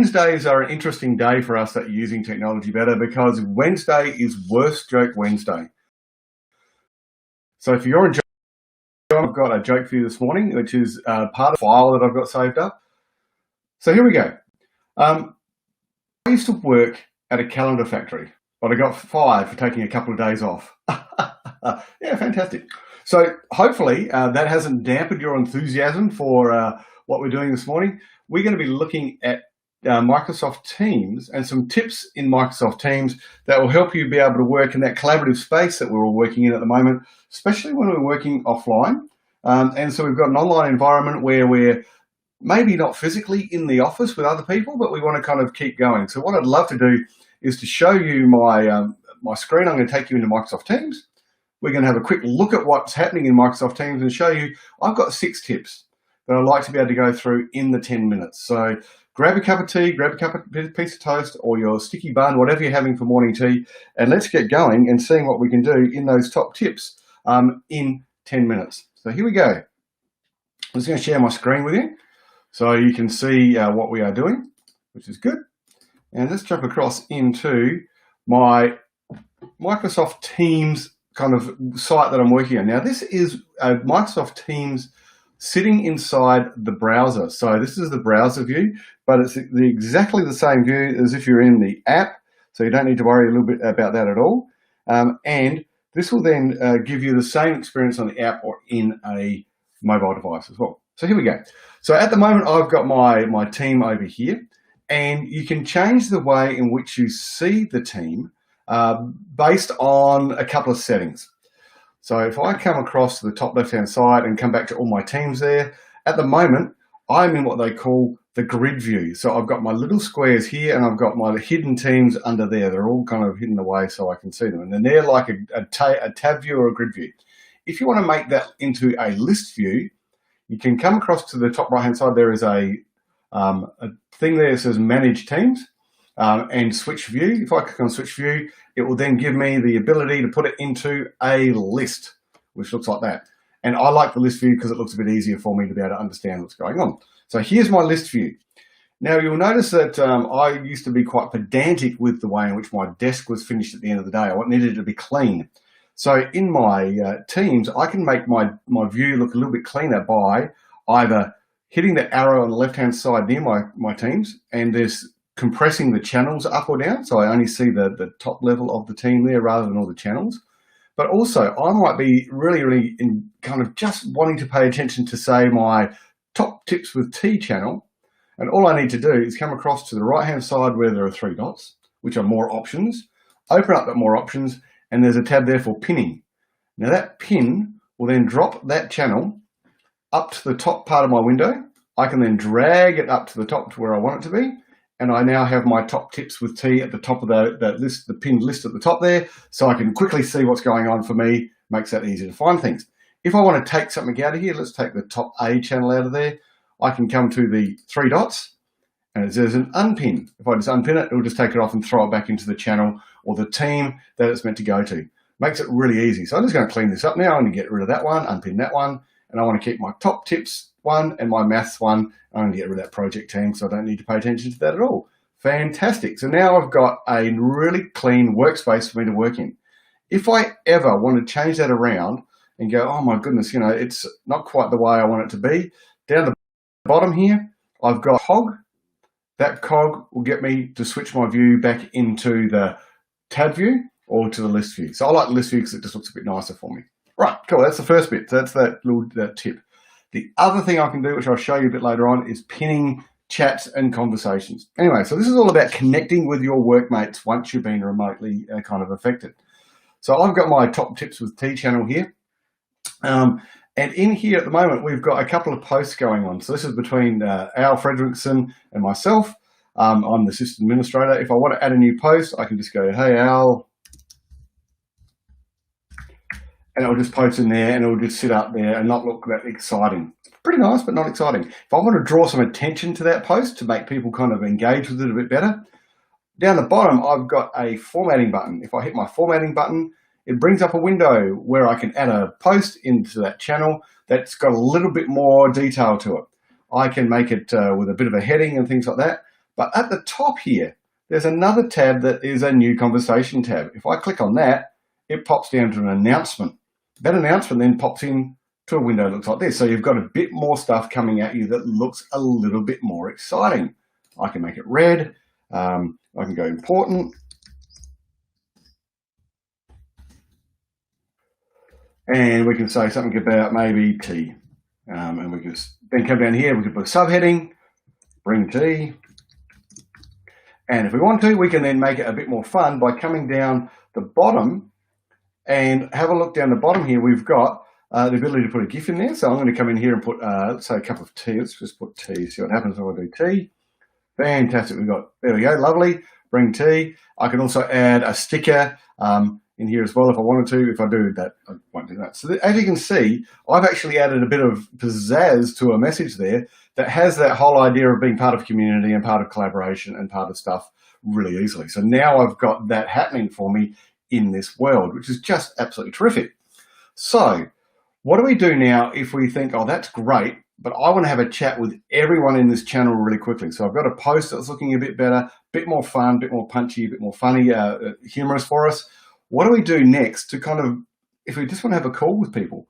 Wednesdays are an interesting day for us that are using technology better because Wednesday is Worst Joke Wednesday. So if you're enjoying, I've got a joke for you this morning, which is part of the file that I've got saved up. So here we go. I used to work at a calendar factory, but I got fired for taking a couple of days off. Yeah, fantastic. So hopefully that hasn't dampened your enthusiasm for what we're doing this morning. We're going to be looking at Microsoft Teams and some tips in Microsoft Teams that will help you be able to work in that collaborative space that we're all working in at the moment, especially when we're working offline. And so we've got an online environment where we're maybe not physically in the office with other people, but we want to kind of keep going. So what I'd love to do is to show you my screen. I'm going to take you into Microsoft Teams. We're going to have a quick look at what's happening in Microsoft Teams and show you, I've got 6 tips that I'd like to be able to go through in the 10 minutes. So grab a cup of tea, grab a piece of toast or your sticky bun, whatever you're having for morning tea, and let's get going and seeing what we can do in those top tips in 10 minutes. So here we go. I'm just going to share my screen with you so you can see what we are doing, which is good. And let's jump across into my Microsoft Teams kind of site that I'm working on. Now, this is Microsoft Teams sitting inside the browser. So this is the browser view, but it's exactly the same view as if you're in the app. So you don't need to worry a little bit about that at all. And this will then give you the same experience on the app or in a mobile device as well. So here we go. So at the moment, I've got my team over here, and you can change the way in which you see the team based on a couple of settings. So if I come across to the top left-hand side and come back to all my teams there, at the moment, I'm in what they call the grid view. So I've got my little squares here and I've got my hidden teams under there. They're all kind of hidden away so I can see them. And then they're like a tab view or a grid view. If you want to make that into a list view, you can come across to the top right-hand side. There is a thing there that says Manage Teams and Switch View. If I click on Switch View, it will then give me the ability to put it into a list, which looks like that. And I like the list view because it looks a bit easier for me to be able to understand what's going on. So here's my list view. Now you'll notice that I used to be quite pedantic with the way in which my desk was finished at the end of the day. I needed it to be clean. So in my Teams, I can make my view look a little bit cleaner by either hitting the arrow on the left-hand side near my Teams, and there's compressing the channels up or down. So I only see the top level of the team there rather than all the channels. But also I might be really in kind of just wanting to pay attention to, say, my top tips with T channel. And all I need to do is come across to the right-hand side where there are 3 dots, which are more options, open up that more options, and there's a tab there for pinning. Now that pin will then drop that channel up to the top part of my window. I can then drag it up to the top to where I want it to be. And I now have my top tips with T at the top of that list, the pinned list at the top there, so I can quickly see what's going on for me. Makes that easy to find things. If I want to take something out of here, let's take the top A channel out of there. I can come to the 3 dots, and it says an unpin. If I just unpin it, it'll just take it off and throw it back into the channel or the team that it's meant to go to. Makes it really easy. So I'm just going to clean this up now. I'm going to get rid of that one, unpin that one, and I want to keep my top tips one and my maths one. I'm going to get rid of that project team so I don't need to pay attention to that at all. Fantastic. So now I've got a really clean workspace for me to work in. If I ever want to change that around and go, oh my goodness, it's not quite the way I want it to be, down the bottom here, I've got a cog. That cog will get me to switch my view back into the tab view or to the list view. So I like the list view because it just looks a bit nicer for me. Right, cool. That's the first bit. So that's that tip. The other thing I can do, which I'll show you a bit later on, is pinning chats and conversations. Anyway, so this is all about connecting with your workmates once you've been remotely kind of affected. So I've got my top tips with T channel here. And in here at the moment, we've got a couple of posts going on. So this is between Al Fredrickson and myself. I'm the system administrator. If I want to add a new post, I can just go, hey, Al. And it'll just post in there and it'll just sit up there and not look that exciting. Pretty nice, but not exciting. If I want to draw some attention to that post to make people kind of engage with it a bit better, down the bottom, I've got a formatting button. If I hit my formatting button, it brings up a window where I can add a post into that channel that's got a little bit more detail to it. I can make it with a bit of a heading and things like that. But at the top here, there's another tab that is a new conversation tab. If I click on that, it pops down to an announcement. That announcement then pops in to a window that looks like this. So you've got a bit more stuff coming at you that looks a little bit more exciting. I can make it red. I can go important. And we can say something about maybe tea. And we can then come down here, we can put a subheading, bring tea. And if we want to, we can then make it a bit more fun by coming down the bottom and have a look down the bottom here. We've got the ability to put a GIF in there. So I'm going to come in here and put, let's say a cup of tea. Let's just put tea, see what happens when I do tea. Fantastic. There we go, lovely. Bring tea. I can also add a sticker in here as well if I wanted to. If I do that, I won't do that. So as you can see, I've actually added a bit of pizzazz to a message there that has that whole idea of being part of community and part of collaboration and part of stuff really easily. So now I've got that happening for me in this world, which is just absolutely terrific. So what do we do now if we think, oh, that's great, but I want to have a chat with everyone in this channel really quickly. So I've got a post that's looking a bit better, a bit more fun, a bit more punchy, a bit more funny, humorous for us. What do we do next to kind of, if we just want to have a call with people?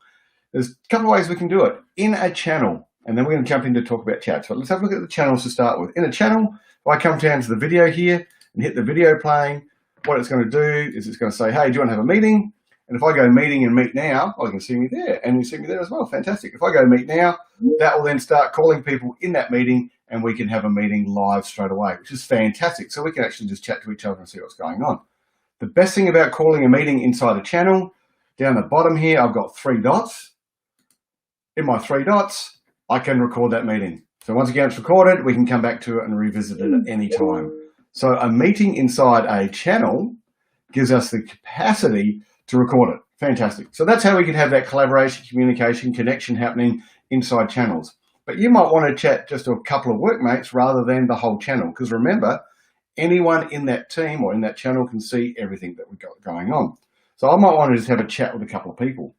There's a couple of ways we can do it. In a channel, and then we're going to jump in to talk about chats. But let's have a look at the channels to start with. In a channel, if I come down to the video here and hit the video playing, what it's going to do is it's going to say, hey, do you want to have a meeting? And if I go meeting and meet now, oh, you can see me there, and you see me there as well. Fantastic. If I go meet now, that will then start calling people in that meeting, and we can have a meeting live straight away, which is fantastic. So we can actually just chat to each other and see what's going on. The best thing about calling a meeting inside a channel, down the bottom here, I've got 3 dots. In my 3 dots, I can record that meeting. So once again, it's recorded, we can come back to it and revisit it at any time. So a meeting inside a channel gives us the capacity to record it. Fantastic. So that's how we can have that collaboration, communication, connection happening inside channels. But you might want to chat just to a couple of workmates rather than the whole channel, because remember, anyone in that team or in that channel can see everything that we've got going on. So I might want to just have a chat with a couple of people.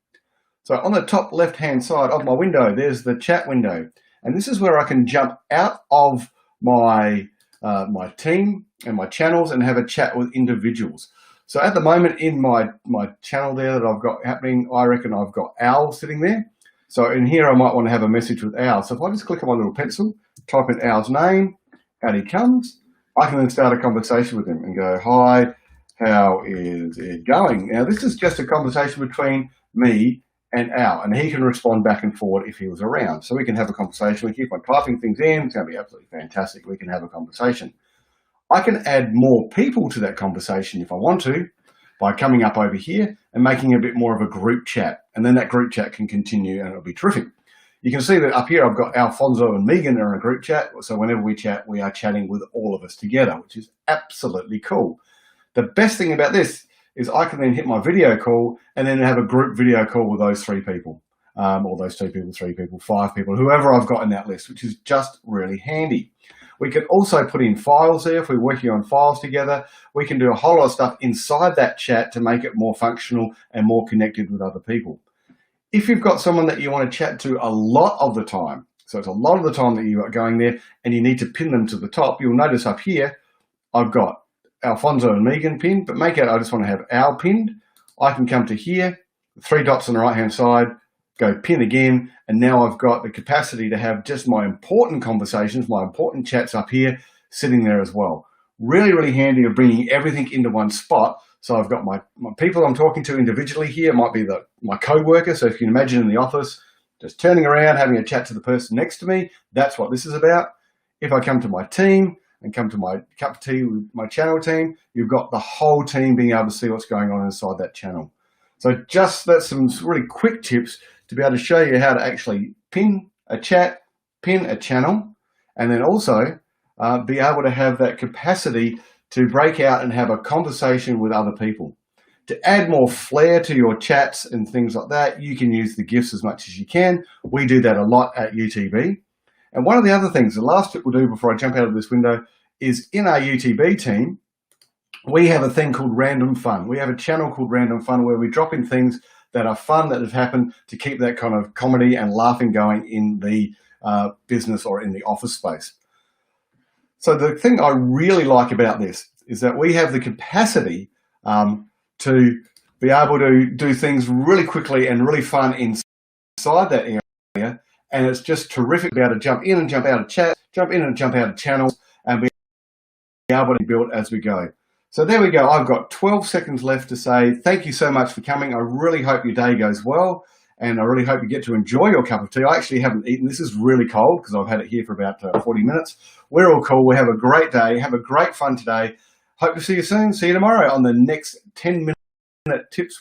So on the top left-hand side of my window, there's the chat window. And this is where I can jump out of my, my team and my channels and have a chat with individuals. So at the moment in my channel there that I've got happening, I reckon I've got Al sitting there. So in here, I might want to have a message with Al. So if I just click on my little pencil, type in Al's name, out he comes, I can then start a conversation with him and go, hi, how is it going? Now, this is just a conversation between me and Al, and he can respond back and forward if he was around. So we can have a conversation. We keep on typing things in. It's going to be absolutely fantastic. We can have a conversation. I can add more people to that conversation if I want to by coming up over here and making a bit more of a group chat. And then that group chat can continue and it'll be terrific. You can see that up here I've got Alfonso and Megan are in a group chat. So whenever we chat, we are chatting with all of us together, which is absolutely cool. The best thing about this is I can then hit my video call and then have a group video call with those 3 people, or those 2 people, 3 people, 5 people, whoever I've got in that list, which is just really handy. We can also put in files there if we're working on files together. We can do a whole lot of stuff inside that chat to make it more functional and more connected with other people. If you've got someone that you want to chat to a lot of the time, so it's a lot of the time that you are going there and you need to pin them to the top, you'll notice up here, I've got Alfonso and Megan pinned, but make it, I just want to have Al pinned. I can come to here, 3 dots on the right-hand side, go pin again, and now I've got the capacity to have just my important conversations, my important chats up here, sitting there as well. Really, really handy of bringing everything into one spot. So I've got my people I'm talking to individually here. It might be my co-worker. So if you can imagine in the office, just turning around, having a chat to the person next to me, that's what this is about. If I come to my team and come to my cup of tea with my channel team, you've got the whole team being able to see what's going on inside that channel. So just that's some really quick tips to be able to show you how to actually pin a chat, pin a channel, and then also be able to have that capacity to break out and have a conversation with other people. To add more flair to your chats and things like that, you can use the GIFs as much as you can. We do that a lot at UTB. And one of the other things, the last tip we'll do before I jump out of this window, is in our UTB team, we have a thing called Random Fun. We have a channel called Random Fun where we drop in things that are fun that have happened to keep that kind of comedy and laughing going in the business or in the office space. So the thing I really like about this is that we have the capacity to be able to do things really quickly and really fun inside that area. And it's just terrific to be able to jump in and jump out of chat, jump in and jump out of channels, and be able to build as we go. So there we go. I've got 12 seconds left to say thank you so much for coming. I really hope your day goes well, and I really hope you get to enjoy your cup of tea. I actually haven't eaten. This is really cold because I've had it here for about 40 minutes. We're all cool. We have a great day. Have a great fun today. Hope to see you soon. See you tomorrow on the next 10-minute tips.